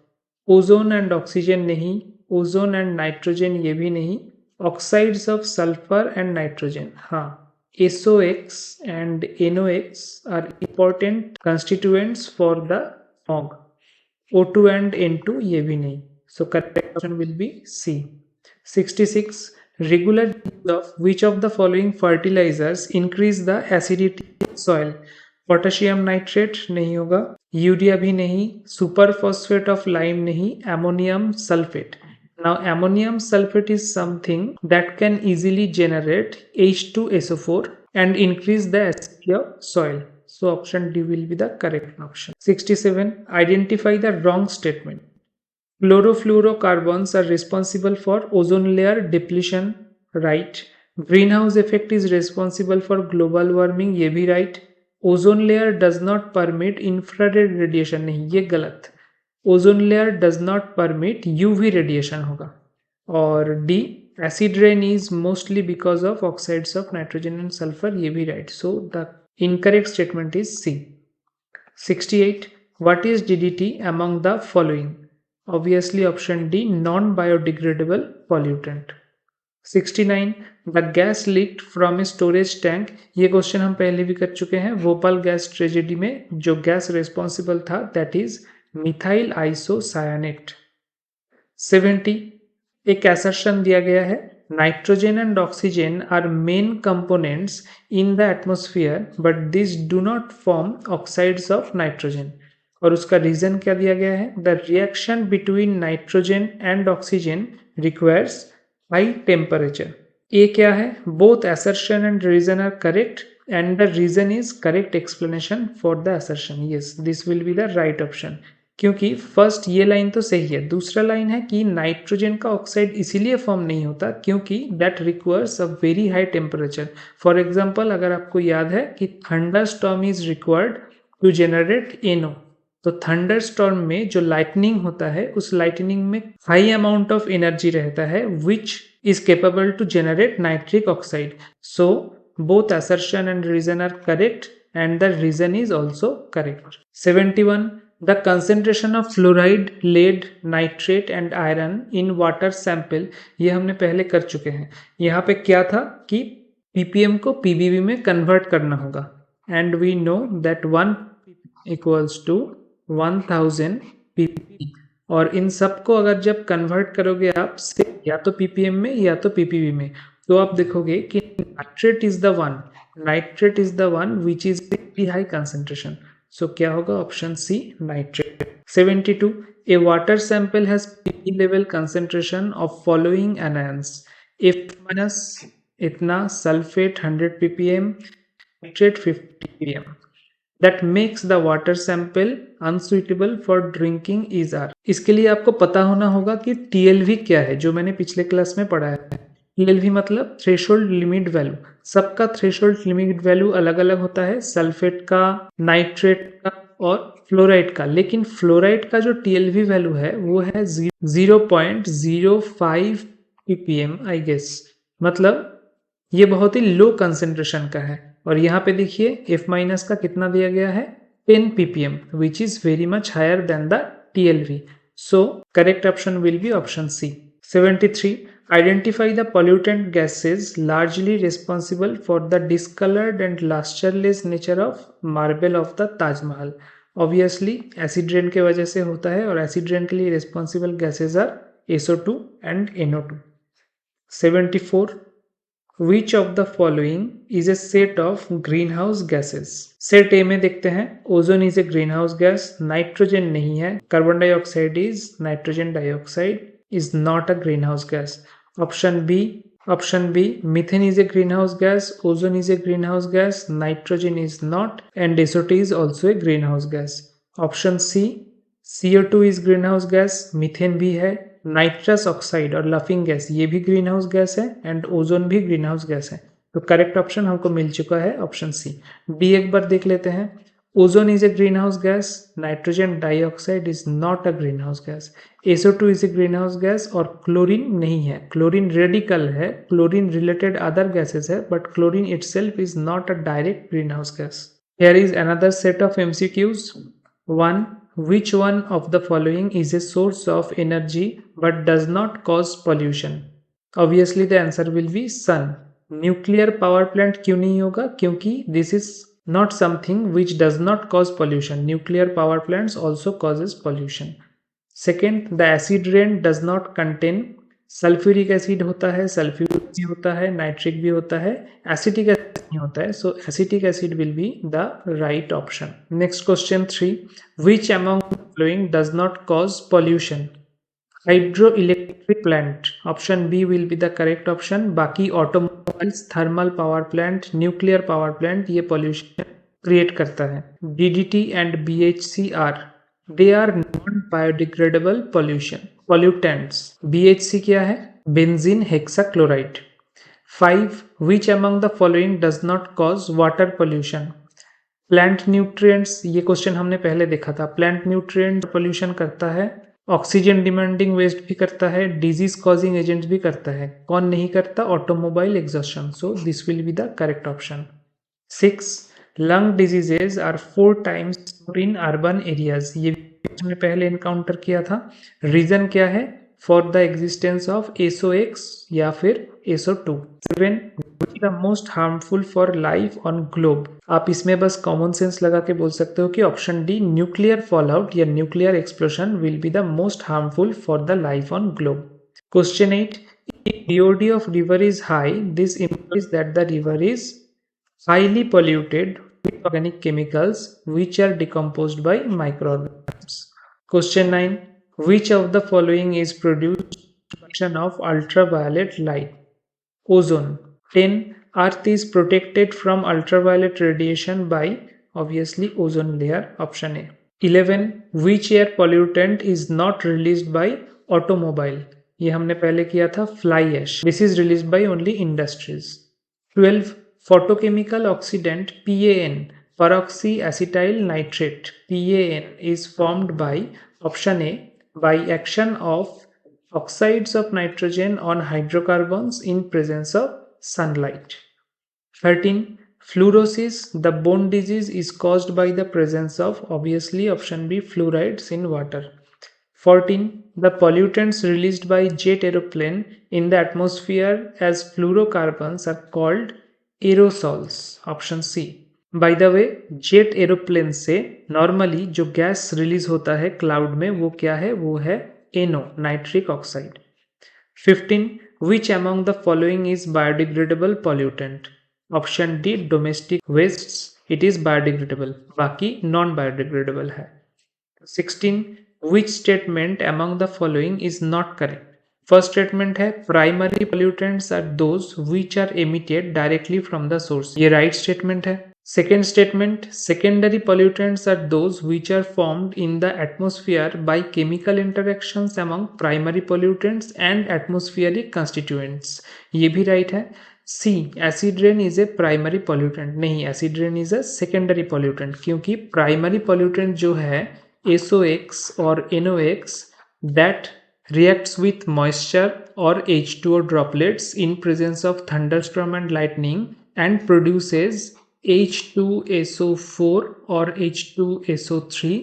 ozone and oxygen नहीं, ozone and nitrogen ये भी नहीं, oxides of sulphur and nitrogen. हाँ, SOx and NOx are important constituents for the smog. O2 and N2 ये भी नहीं. So correct option will be C. 66. Regular use of which of the following fertilizers increase the acidity of soil? Potassium nitrate नहीं होगा, urea भी नहीं, super phosphate of lime नहीं, ammonium sulphate. Now ammonium sulfate is something that can easily generate H2SO4 and increase the acidity of soil. So option D will be the correct option. 67. Identify the wrong statement. Chlorofluorocarbons are responsible for ozone layer depletion. Right. Greenhouse effect is responsible for global warming. ये भी right. Ozone layer does not permit infrared radiation. नहीं, ये गलत. Ozone layer does not permit UV radiation होगा. और D, acid rain is mostly because of oxides of nitrogen and sulphur, ये भी right. So the incorrect statement is C. 68. What is DDT among the following? Obviously option D, non biodegradable pollutant. 69. The gas leaked from a storage tank. ये question हम पहले भी कर चुके हैं. Bhopal gas tragedy में जो गैस रिस्पॉन्सिबल था दैट इज मिथाइल आइसोसायानेट. 70. एक असर्शन दिया गया है, nitrogen and oxygen are main components in the atmosphere but this do not form oxides of nitrogen. और उसका रीजन क्या दिया गया है? The reaction between nitrogen and oxygen requires high temperature. ये क्या है? Both assertion and reason are correct and the reason is correct explanation for the assertion. Yes, this will be the right option. क्योंकि first ये line तो सही है. दूसरा line है कि नाइट्रोजन का ऑक्साइड इसीलिए फॉर्म नहीं होता क्योंकि that requires a very high temperature. For example, अगर आपको याद है कि thunder storm is required to generate NO, तो थंडर स्टॉर्म में जो लाइटनिंग होता है उस लाइटनिंग में हाई अमाउंट ऑफ एनर्जी रहता है which is capable to generate nitric oxide. So both assertion and reason are correct and the reason is also correct. 71. The concentration of fluoride, lead, nitrate and iron in water sample, ये हमने पहले कर चुके हैं. यहाँ पे क्या था कि ppm को pbv में कन्वर्ट करना होगा and we know that 1 equals to 1000 ppm. और इन सबको अगर जब कन्वर्ट करोगे आप से या तो ppm में या तो ppv में, तो आप देखोगे कि nitrate is the one which is very high concentration. So क्या होगा? Option C, nitrate. 72. A water sample has pp level concentration of following anions. F- इतना, sulphate 100 ppm, nitrate 50 ppm. That makes the water sample unsuitable for drinking is R. इसके लिए आपको पता होना होगा कि TLV क्या है, जो मैंने पिछले क्लास में पढ़ाया है. TLV मतलब थ्रेशोल्ड लिमिट वैल्यू. सबका थ्रेशोल्ड लिमिट वैल्यू अलग अलग होता है, सल्फेट का, नाइट्रेट का और फ्लोराइड का. लेकिन फ्लोराइड का जो TLV वैल्यू है वो है 0.05 ppm आई गेस. मतलब ये बहुत ही लो कंसेंट्रेशन का है. और यहाँ पे देखिए F- का कितना दिया गया है? 10 ppm which is very much higher than the TLV. So correct option will be option C. 73. Identify the pollutant gases largely responsible for the discolored and lusterless nature of marble of the Taj Mahal. Obviously acid rain के वजह से होता है और acid rain के लिए responsible gases are SO2 and NO2. 74. Which of the following is a set of greenhouse gases? Set A में देखते हैं, ozone is a green house gas, nitrogen नहीं है, carbon dioxide is, nitrogen dioxide is not a green house gas. Option B, methane is a green house gas, ozone is a green house gas, nitrogen is not, and SO2 is also a green house gas. Option C, CO2 is green house gas, methane भी है, nitrous oxide और laughing gas ये भी green house gas है, and ozone भी green house gas है. तो correct option हमको मिल चुका है ऑप्शन सी. डी एक बार देख लेते हैं. Ozone is a green house gas, nitrogen dioxide is not a green house gas, SO2 is a green house gas, और क्लोरीन नहीं है. क्लोरीन रेडिकल है, क्लोरीन रिलेटेड अदर गैसेस है, but chlorine itself is not a direct green house gas. Here is another set of MCQs. 1. Which one of the following is a source of energy but does not cause pollution? Obviously the answer will be sun. Nuclear power plant क्यों नहीं होगा? क्योंकि this is not something which does not cause pollution. Nuclear power plants also causes pollution. Second, the acid rain does not contain sulphuric acid होता है, sulphuric भी होता है, nitric भी होता है, एसिटिक एसिड नहीं होता है. So acetic acid will be the right option. Next question 3. Which among the following does not cause pollution? Hydro electric plant, option B will be the correct option. बाकी automobiles, thermal power plant, nuclear power plant ये pollution create करता है. DDT and BHC they are non-biodegradable pollutants. BHC क्या है? Benzene hexachloride. 5. Which among the following does not cause water pollution? Plant nutrients, ये question हमने पहले देखा था. Plant nutrient pollution करता है, ऑक्सीजन डिमांडिंग वेस्ट भी करता है, डिजीज कॉजिंग एजेंट्स भी करता है. कौन नहीं करता? Automobile exhaustion. So this will be the correct option. 6. Lung diseases are 4 times in urban areas, ये हमने पहले इनकाउंटर किया था. रीजन क्या है? For the existence of SOx या फिर SO2. 7. The most harmful for life on globe. आप इसमें बस कॉमन सेंस लगा के बोल सकते हो कि ऑप्शन डी, न्यूक्लियर फॉलआउट या nuclear explosion will be the most harmful for the life on globe. Question 8. If DOD of river is high, this implies that the river is highly polluted with organic chemicals which are decomposed by microorganisms. Question 9. Which of the following is produced of ultraviolet light? Ozone. 10. Earth is protected from ultraviolet radiation by obviously ozone layer, option A. 11. Which air pollutant is not released by automobile? ये हमने पहले किया था, fly ash. This is released by only industries. 12. Photochemical oxidant PAN, peroxyacetyl nitrate, PAN is formed by option A, by action of oxides of nitrogen on hydrocarbons in presence of sunlight. 13. Fluorosis, the bone disease, is caused by the presence of obviously option B, fluorides in water. 14. The pollutants released by jet aeroplane in the atmosphere as fluorocarbons are called aerosols, option C. By the way, jet aeroplane से normally जो gas release होता है cloud में वो क्या है? वो है NO, nitric oxide. 15. Which among the following is biodegradable pollutant? Option D, domestic wastes, it is biodegradable, बाकी नॉन बायोडिग्रेडेबल है. 16. Which statement among the following is not correct? First statement है primary pollutants are those which are emitted directly from the source, ये right statement है. Second statement, secondary pollutants are those which are formed in the atmosphere by chemical interactions among primary pollutants and atmospheric constituents, ये भी right है. C, acid rain is a primary pollutant, नहीं, acid rain is a secondary pollutant, क्योंकि primary pollutant जो है SOx और NOx that reacts with moisture or H2O droplets in presence of thunderstorm and lightning and produces H2SO4 or H2SO3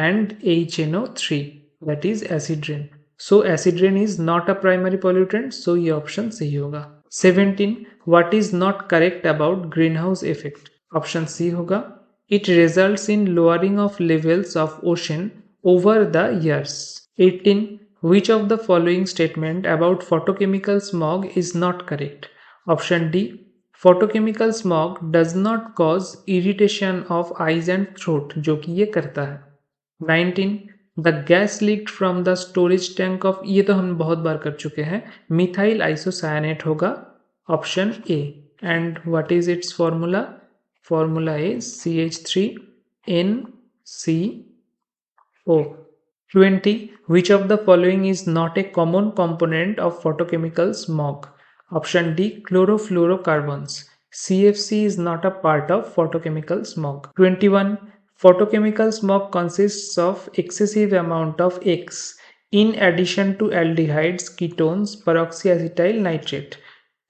and HNO3, that is acid rain. So acid rain is not a primary pollutant, so ये option सही होगा. 17. What is not correct about greenhouse effect? Option C होगा. It results in lowering of levels of ocean over the years. 18. Which of the following statement about photochemical smog is not correct? Option D, photochemical smog does not cause irritation of eyes and throat, जो कि ये करता है। 19, the gas leaked from the storage tank of, ये तो हम बहुत बार कर चुके हैं, मिथाइल आइसोसायनेट होगा, option A. And what is it's formula? Formula is CH3NCO। 20, which of the following is not a common component of photochemical smog? Option D, chlorofluorocarbons. CFC is not a part of photochemical smog. 21, photochemical smog consists of excessive amount of X in addition to aldehydes, ketones, peroxyacetyl nitrate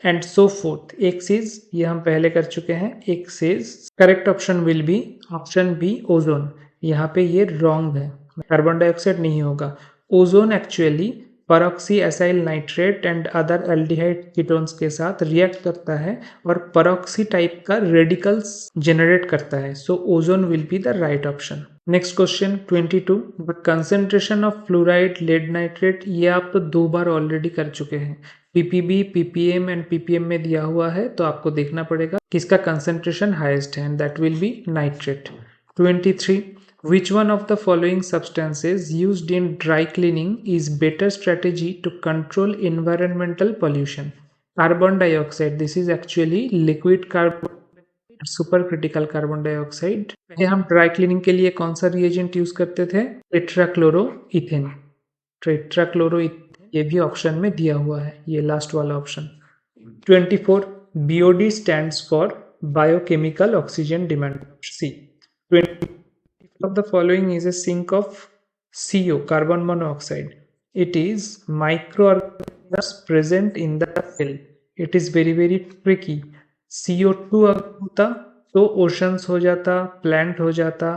and so forth. X is, ये हम पहले कर चुके हैं, X is correct option will be option B, ozone। यहाँ पे ये wrong है, कार्बन डाइऑक्साइड नहीं होगा। Ozone actually peroxy acyl nitrate and other aldehyde ketones के साथ रिएक्ट करता है और परऑक्सी टाइप का रेडिकल्स जनरेट करता है। So ozone will be the right option. Next question 22, the concentration of fluoride lead nitrate, ये आप तो 2 बार ऑलरेडी कर चुके हैं। पीपीबी, पीपीएम एंड पीपीएम में दिया हुआ है, तो आपको देखना पड़ेगा किसका कंसेंट्रेशन हाईएस्ट है, and that will B nitrate. 23, which one of the following substances used in dry cleaning is better strategy to control environmental pollution? Carbon dioxide, this is actually liquid carbon, supercritical carbon dioxide। ये हम dry cleaning के लिए कौन सा reagent use करते थे? टेट्राक्लोरोइथेन। टेट्राक्लोरोइथेन ये भी ऑप्शन में दिया हुआ है, ये लास्ट वाला option. 24, BOD stands for biochemical oxygen demand, C। 20 of the following is a sink of CO, carbon monoxide. It is microorganisms present in the cell. It is very tricky. CO2 अगर होता तो oceans हो जाता, plant हो जाता,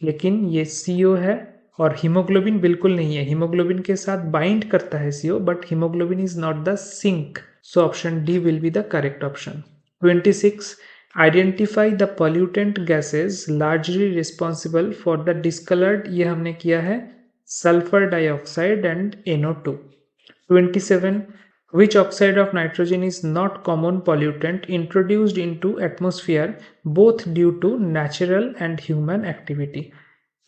लेकिन ये CO है और हीमोग्लोबिन बिल्कुल नहीं है। हीमोग्लोबिन के साथ बाइंड करता है CO, but haemoglobin is not the sink. So option D will be the correct option. 26, identify the pollutant gases largely responsible for the discoloured, ये हमने किया है, sulphur dioxide and NO2। 27, which oxide of nitrogen is not common pollutant introduced into atmosphere both due to natural and human activity?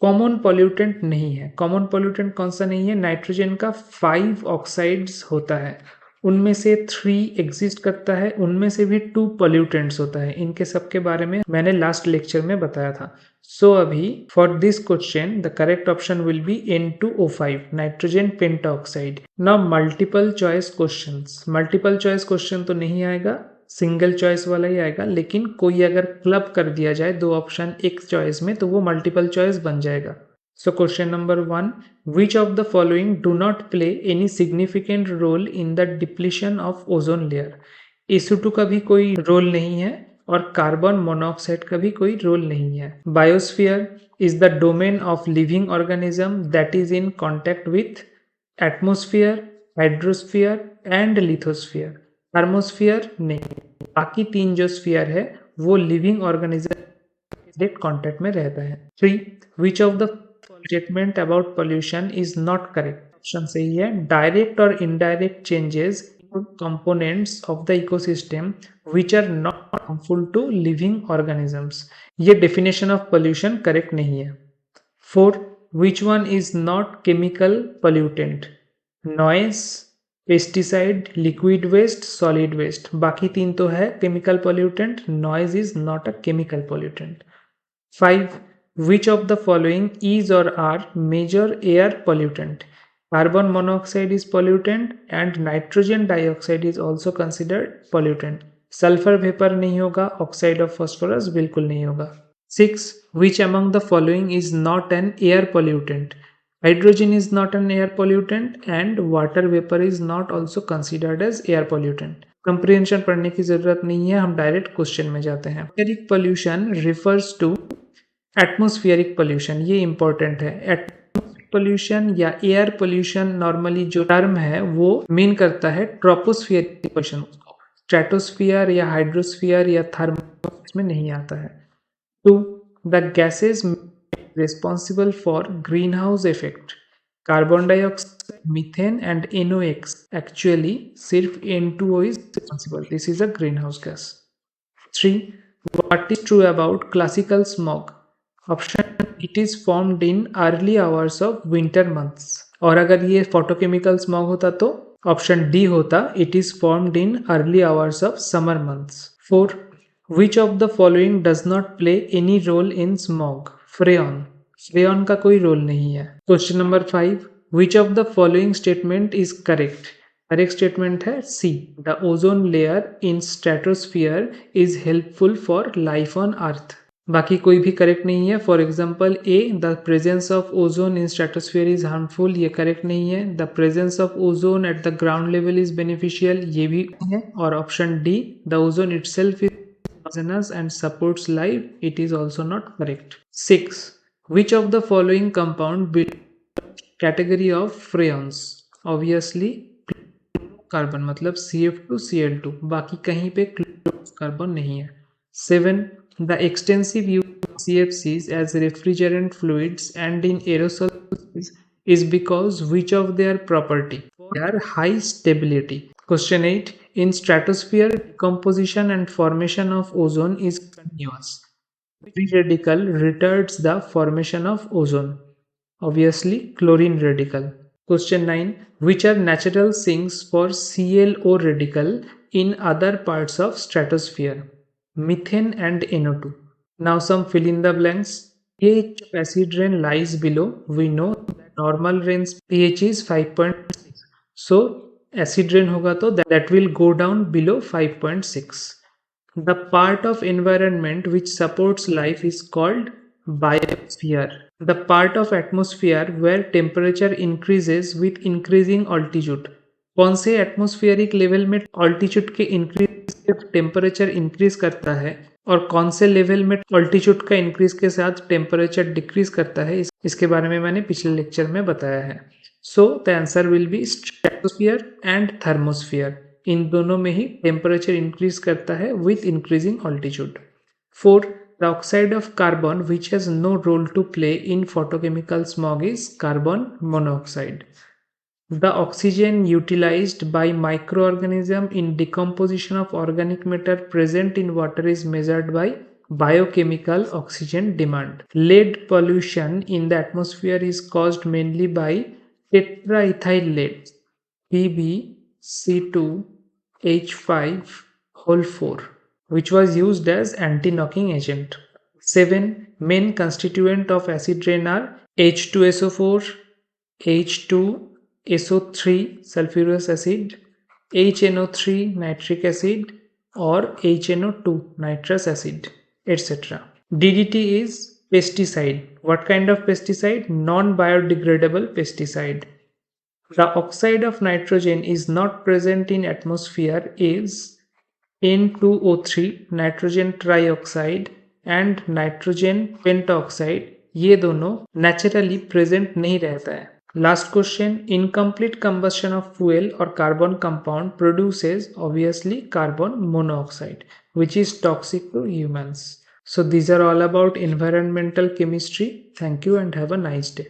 Common pollutant नहीं है। Common pollutant कौन सा नहीं है? नाइट्रोजन का 5 ऑक्साइड्स होता है, उनमें से 3 एग्जिस्ट करता है, उनमें से भी 2 पॉल्यूटेंट्स होता है। इनके सब के बारे में मैंने लास्ट लेक्चर में बताया था। सो अभी for this question the correct option will B N2O5, nitrogen pentoxide. Now multiple choice questions, multiple choice question तो नहीं आएगा, सिंगल चॉइस वाला ही आएगा, लेकिन कोई अगर क्लब कर दिया जाए 2 ऑप्शन एक चॉइस में, तो वो मल्टीपल चॉइस बन जाएगा। So question number 1, which of the following do not play any significant role in the depletion of ozone layer? SO2 का भी कोई रोल नहीं है और कार्बन मोनोऑक्साइड का भी कोई रोल नहीं है। Biosphere is the domain of living organism that is in contact with atmosphere, hydrosphere and lithosphere. Thermosphere नहीं, बाकी 3 जो स्फीयर है वो लिविंग ऑर्गेनिज्म डायरेक्ट कॉन्टैक्ट में रहता है। 3, which of the statement about pollution is not correct? Option सही है, डायरेक्ट और indirect changes components of the ecosystem which are not harmful to living organisms. ये डेफिनेशन ऑफ पोल्यूशन करेक्ट नहीं है। 4, which one is not chemical pollutant? Noise, pesticide, liquid waste, solid waste. बाकी 3 तो है chemical pollutant, noise is not a chemical pollutant. 5, which of the following is or are major air pollutant? Carbon monoxide is pollutant and nitrogen dioxide is also considered pollutant. Sulfur vapor नहीं होगा, oxide of phosphorus बिल्कुल नहीं होगा। 6, which among the following is not an air pollutant? Hydrogen is not an air pollutant and water vapor is not also considered as air pollutant. Comprehension पढ़ने की जरूरत नहीं है, हम डायरेक्ट क्वेश्चन में जाते हैं। Air pollution refers to atmospheric pollution, ये इंपॉर्टेंट है। एटमोस्फियरिक पोल्यूशन या एयर पोल्यूशन नॉर्मली जो टर्म है वो मीन करता है ट्रोपोस्फियरिक पोल्यूशन, स्ट्रेटोस्फियर या हाइड्रोस्फियर या थर्मोस्फियर में नहीं आता है। 2, the gases responsible for green house effect, Carbon dioxide, methane and NOx. Actually, sirf N2O is responsible. This is a greenhouse gas. 3. What is true about classical smog? Option, it is formed in early hours of winter months. और अगर ये photochemical smog होता तो option D होता, it is formed in early hours of summer months. 4. Which of the following does not play any role in smog? Freon. Freon का कोई role नहीं है. Question number 5. Which of the following statement is correct? Correct statement है C. The ozone layer in stratosphere is helpful for life on earth. बाकी कोई भी correct नहीं है. For example A, the presence of ozone in stratosphere is harmful, ये correct नहीं है. The presence of ozone at the ground level is beneficial, ये भी है. और option D, the ozone itself is poisonous and supports life, it is also not correct. 6. Which of the following compound belongs category of freons? Obviously carbon, मतलब CF2Cl2, बाकी कहीं पे carbon नहीं है. 7. The extensive use of CFCs as refrigerant fluids and in aerosols is because which of their property? Their high stability. Question 8. In stratosphere, decomposition and formation of ozone is continuous. Which radical retards the formation of ozone? Obviously, chlorine radical. Question 9. Which are natural sinks for ClO radical in other parts of stratosphere? Methane and NO2. Now some fill in the blanks. pH of acid rain lies below. We know that normal rain's pH is 5.6. So acid rain होगा तो that will go down below 5.6. The part of environment which supports life is called biosphere. The part of atmosphere where temperature increases with increasing altitude. कौन से atmospheric level में altitude के increase से temperature increase करता है और कौन से लेवल में ऑल्टीट्यूड का इंक्रीज के साथ टेम्परेचर डिक्रीज करता है, इसके बारे में मैंने पिछले लेक्चर में बताया है. So the answer will be stratosphere and thermosphere. इन दोनों में ही टेम्परेचर इंक्रीज करता है with increasing altitude. 4. The oxide of carbon which has no role to play in photochemical smog is carbon monoxide. The oxygen utilized by microorganism in decomposition of organic matter present in water is measured by biochemical oxygen demand. Lead pollution in the atmosphere is caused mainly by tetraethyl lead PbC2H5 which was used as anti-knocking agent. 7. Main constituent of acid rain are H2SO4, H2SO3 sulfurous acid, HNO3 nitric acid or HNO2 nitrous acid, etc. DDT is pesticide. What kind of pesticide? Non-biodegradable pesticide. The oxide of nitrogen is not present in atmosphere is N2O3 nitrogen trioxide and nitrogen pentaoxide. ये दोनों naturally present नहीं रहता है. Last question. Incomplete combustion of fuel or carbon compound produces obviously carbon monoxide which is toxic to humans. So these are all about environmental chemistry. Thank you and have a nice day.